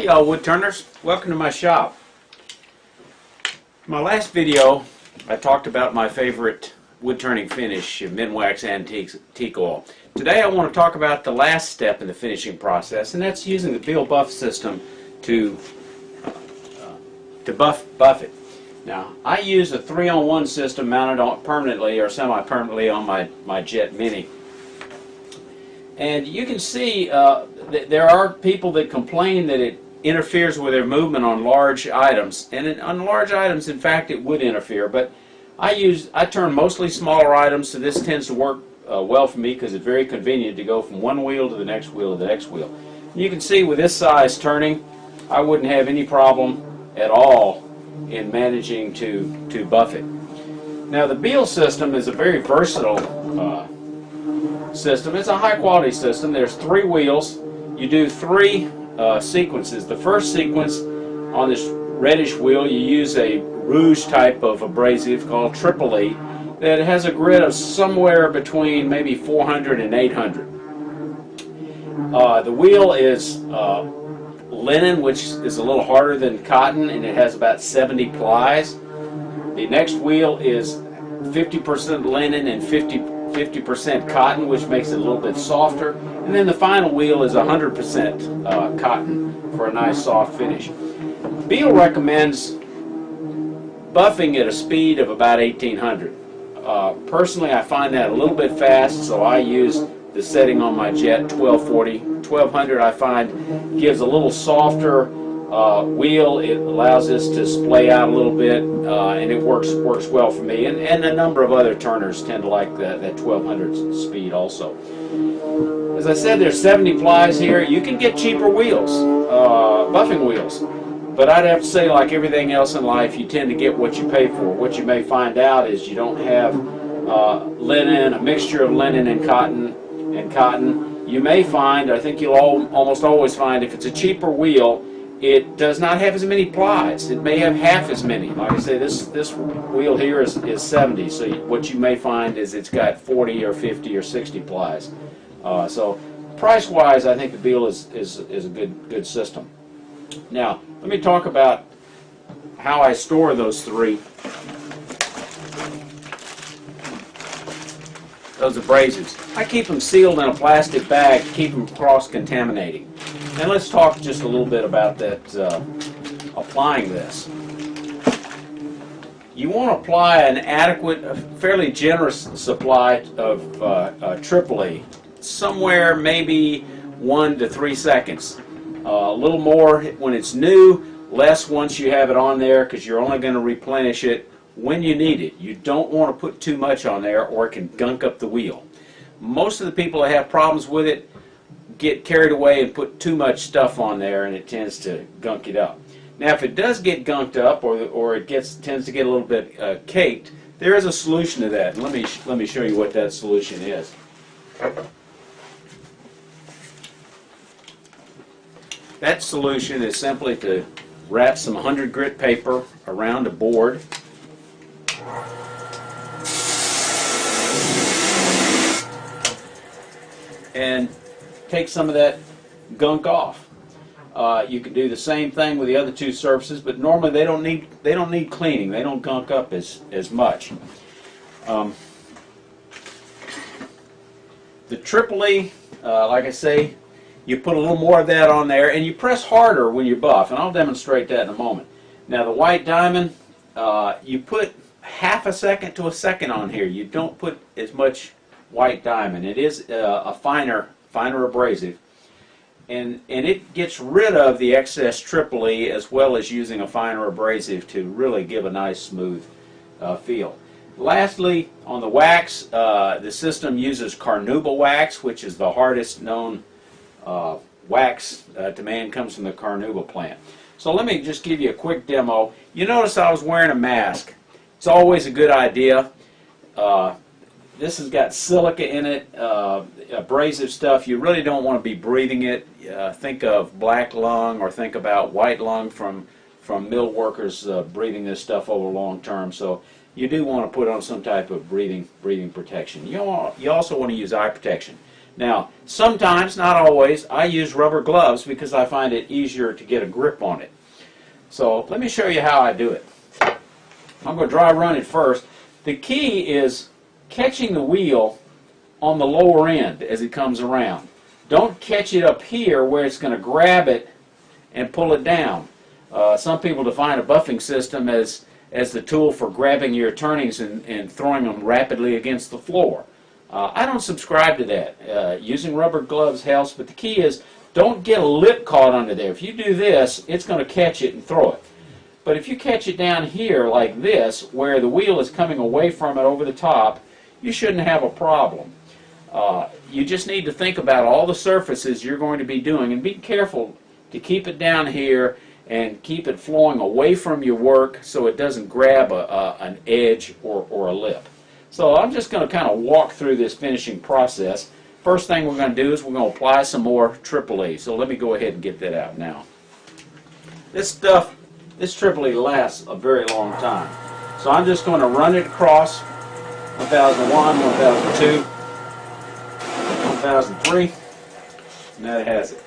Hi y'all wood turners, welcome to my shop. In my last video I talked about my favorite wood turning finish, Minwax antique oil. Today I want to talk about the last step in the finishing process, and that's using the Beall buff system to buff it. Now I use a 3-on-1 system mounted on permanently or semi-permanently on my Jet Mini. And you can see there are people that complain that it interferes with their movement on large items. And on large items, in fact, it would interfere. But I turn mostly smaller items, so this tends to work well for me because it's very convenient to go from one wheel to the next wheel to the next wheel. And you can see with this size turning, I wouldn't have any problem at all in managing to buff it. Now the Beall system is a very versatile system. It's a high quality system. There's 3 wheels. You do 3 sequences. The first sequence on this reddish wheel, you use a rouge type of abrasive called Triple E that has a grit of somewhere between maybe 400 and 800. The wheel is linen, which is a little harder than cotton, and it has about 70 plies. The next wheel is 50% linen and 50% cotton, which makes it a little bit softer. And then the final wheel is 100% cotton for a nice soft finish. Beall recommends buffing at a speed of about 1800. Personally, I find that a little bit fast, so I use the setting on my Jet 1240. 1200 I find gives a little softer wheel. It allows this to splay out a little bit, and it works well for me. And a number of other turners tend to like that 1200 speed also. As I said, there's 70 plies here. You can get cheaper wheels, buffing wheels. But I'd have to say, like everything else in life, you tend to get what you pay for. What you may find out is you don't have linen, a mixture of linen and cotton. You may find, I think you'll almost always find, if it's a cheaper wheel, it does not have as many plies. It may have half as many. Like I say, this wheel here is 70, so what you may find is it's got 40 or 50 or 60 plies. So price-wise, I think the Beall is a good system. Now, let me talk about how I store those 3. Those abrasives. I keep them sealed in a plastic bag to keep them cross-contaminating. And let's talk just a little bit about that, applying this. You want to apply an adequate, fairly generous supply of Triple E, somewhere maybe 1 to 3 seconds. A little more when it's new, less once you have it on there, because you're only going to replenish it when you need it. You don't want to put too much on there or it can gunk up the wheel. Most of the people that have problems with it get carried away and put too much stuff on there, and it tends to gunk it up. Now if it does get gunked up or it tends to get a little bit caked, there is a solution to that. And let me show you what that solution is. That solution is simply to wrap some 100 grit paper around a board. And take some of that gunk off. You can do the same thing with the other 2 surfaces, but normally they don't need cleaning. They don't gunk up as much. The Triple E, like I say, you put a little more of that on there, and you press harder when you buff, and I'll demonstrate that in a moment. Now the white diamond, you put half a second to a second on here. You don't put as much white diamond. It is a finer abrasive, and it gets rid of the excess Triple E as well as using a finer abrasive to really give a nice smooth feel. Lastly, on the wax, the system uses carnauba wax, which is the hardest known wax to man. Comes from the carnauba plant. So let me just give you a quick demo. You notice I was wearing a mask. It's always a good idea. This has got silica in it, abrasive stuff. You really don't want to be breathing it. Think of black lung, or think about white lung from mill workers breathing this stuff over long term. So you do want to put on some type of breathing protection. You also want to use eye protection. Now, sometimes, not always, I use rubber gloves because I find it easier to get a grip on it. So let me show you how I do it. I'm going to dry run it first. The key is catching the wheel on the lower end as it comes around. Don't catch it up here where it's going to grab it and pull it down. Some people define a buffing system as the tool for grabbing your turnings and throwing them rapidly against the floor. I don't subscribe to that. Using rubber gloves helps, but the key is don't get a lip caught under there. If you do this, it's going to catch it and throw it. But if you catch it down here like this, where the wheel is coming away from it over the top, you shouldn't have a problem. You just need to think about all the surfaces you're going to be doing and be careful to keep it down here and keep it flowing away from your work so it doesn't grab an edge or a lip. So I'm just going to kind of walk through this finishing process. First thing we're going to do is we're going to apply some more Triple E. So let me go ahead and get that out now. This Triple E lasts a very long time. So I'm just going to run it across 1001, 1002, 1003, and that has it.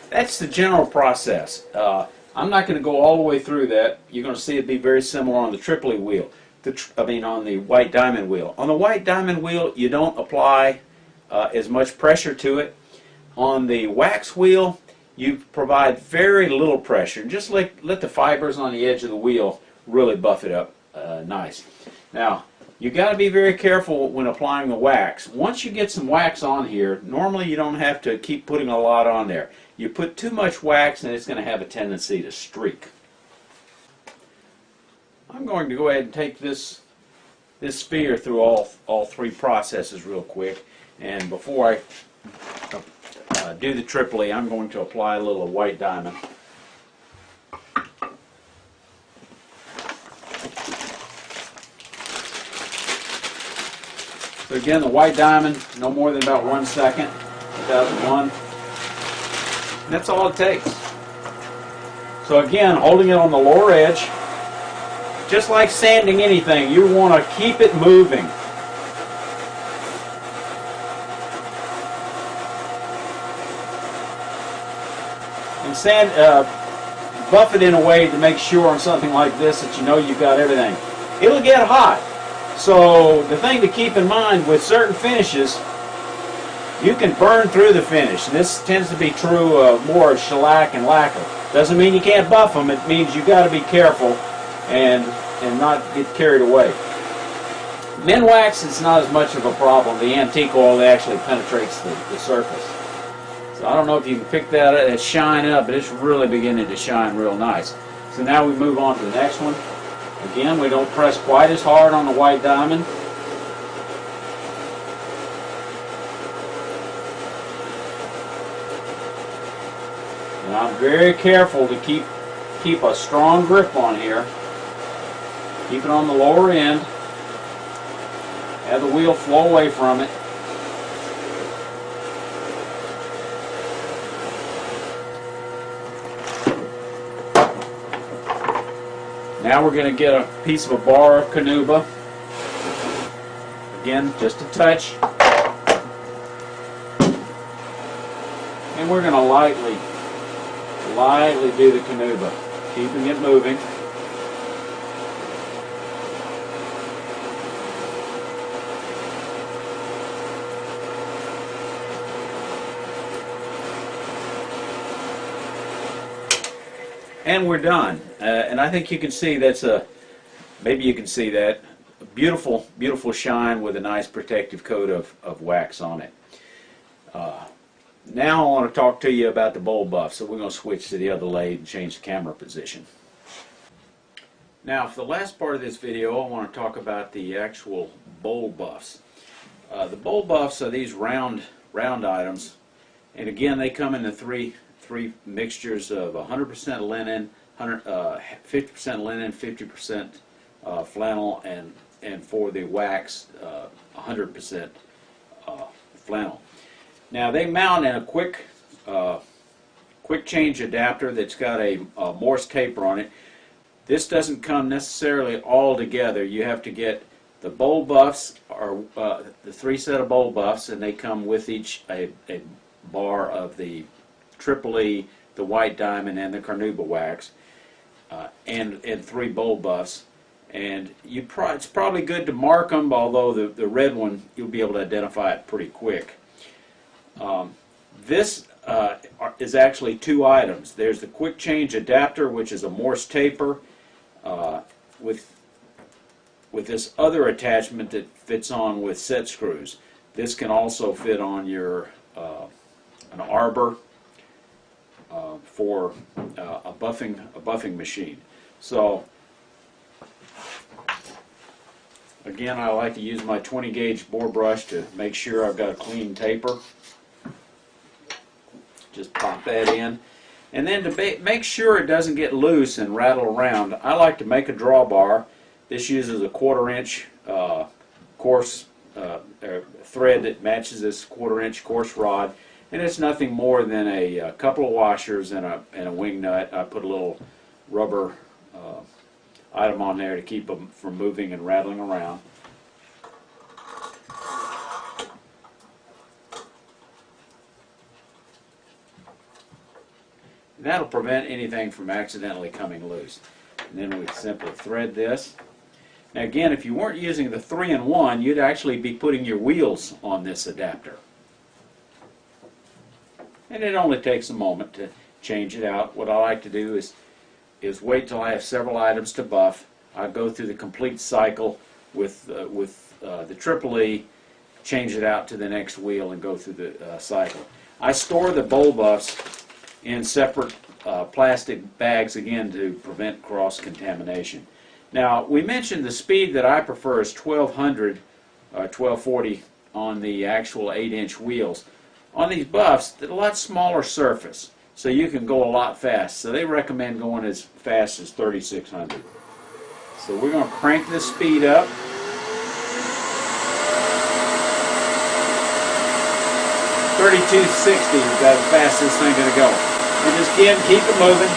That's the general process. I'm not going to go all the way through that. You're going to see it be very similar on the Triple E wheel. On the white diamond wheel. On the white diamond wheel, you don't apply as much pressure to it. On the wax wheel, you provide very little pressure. Just let the fibers on the edge of the wheel really buff it up nice. Now, you got to be very careful when applying the wax. Once you get some wax on here, normally you don't have to keep putting a lot on there. You put too much wax and it's going to have a tendency to streak. I'm going to go ahead and take this sphere through all three processes real quick, and before I do the Triple E, I'm going to apply a little white diamond. So again, the white diamond, no more than about 1 second, 1001. And that's all it takes. So again, holding it on the lower edge, just like sanding anything, you want to keep it moving. And sand, buff it in a way to make sure on something like this that you know you've got everything. It'll get hot. So the thing to keep in mind with certain finishes, you can burn through the finish. And this tends to be true of more shellac and lacquer. Doesn't mean you can't buff them. It means you've got to be careful and not get carried away. Minwax is not as much of a problem. The antique oil actually penetrates the surface. So I don't know if you can pick that shine up, but it's really beginning to shine real nice. So now we move on to the next one. Again, we don't press quite as hard on the white diamond. And I'm very careful to keep a strong grip on here. Keep it on the lower end. Have the wheel flow away from it. Now we're going to get a piece of a bar of canuba. Again, just a touch. And we're going to lightly do the canuba, keeping it moving. And we're done. And I think you can see maybe you can see that, a beautiful, beautiful shine with a nice protective coat of wax on it. Now I want to talk to you about the bowl buff, so we're going to switch to the other lathe and change the camera position. Now, for the last part of this video, I want to talk about the actual bowl buffs. The bowl buffs are these round items, and again, they come in the three mixtures of 100% linen, 50% linen, 50% flannel, and for the wax, 100% flannel. Now, they mount in a quick change adapter that's got a Morse taper on it. This doesn't come necessarily all together. You have to get the bowl buffs, or the 3 set of bowl buffs, and they come with each a bar of the Triple E, the white diamond, and the carnauba wax, and 3 bowl buffs. And it's probably good to mark them, although the red one, you'll be able to identify it pretty quick. This is actually 2 items. There's the quick change adapter, which is a Morse taper with this other attachment that fits on with set screws. This can also fit on your an arbor for a buffing machine. So again, I like to use my 20 gauge bore brush to make sure I've got a clean taper. Just pop that in. And then to make sure it doesn't get loose and rattle around, I like to make a drawbar. This uses a 1/4 inch coarse thread that matches this 1/4 inch coarse rod, and it's nothing more than a couple of washers and a wing nut. I put a little rubber item on there to keep them from moving and rattling around. That'll prevent anything from accidentally coming loose. And then we simply thread this. Now again, if you weren't using the 3-in-1, you'd actually be putting your wheels on this adapter. And it only takes a moment to change it out. What I like to do is wait till I have several items to buff. I go through the complete cycle with the Triple E, change it out to the next wheel, and go through the cycle. I store the bowl buffs in separate plastic bags, again, to prevent cross-contamination. Now, we mentioned the speed that I prefer is 1200 or 1240 on the actual 8-inch wheels. On these buffs, they're a lot smaller surface, so you can go a lot fast. So they recommend going as fast as 3600. So we're going to crank this speed up. .3260 is about as fast as this thing's going to go. And just again, keep it moving.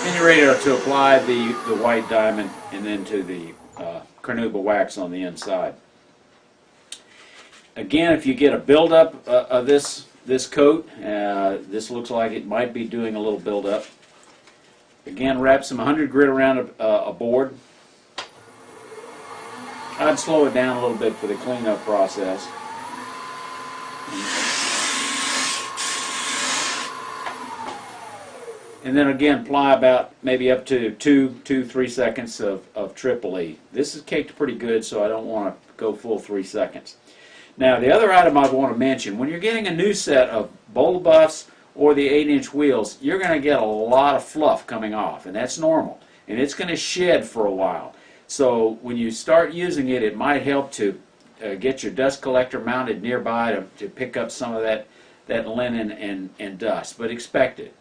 And you're ready to apply the white diamond and then to the carnauba wax on the inside. Again, if you get a buildup of this coat, this looks like it might be doing a little buildup. Again, wrap some 100 grit around a board. I'd slow it down a little bit for the cleanup process. And then again, apply about maybe up to 2-3 seconds of Triple E. This is caked pretty good, so I don't want to go full 3 seconds. Now, the other item I want to mention, when you're getting a new set of bowl buffs or the 8-inch wheels, you're going to get a lot of fluff coming off, and that's normal. And it's going to shed for a while. So when you start using it, it might help to get your dust collector mounted nearby to pick up some of that linen and dust, but expect it.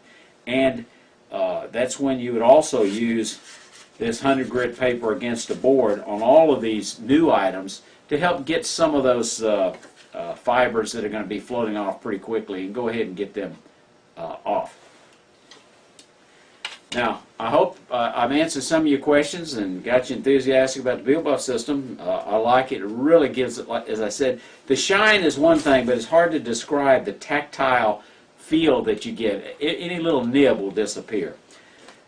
And that's when you would also use this 100 grit paper against the board on all of these new items to help get some of those fibers that are going to be floating off pretty quickly, and go ahead and get them off. Now, I hope I've answered some of your questions and got you enthusiastic about the Beall buff system. I like it. It really gives it, as I said, the shine is one thing, but it's hard to describe the tactile feel that you get. Any little nib will disappear.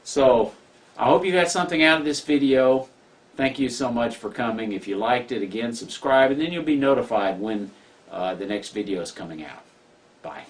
So, I hope you got something out of this video. Thank you so much for coming. If you liked it, again, subscribe, and then you'll be notified when the next video is coming out. Bye.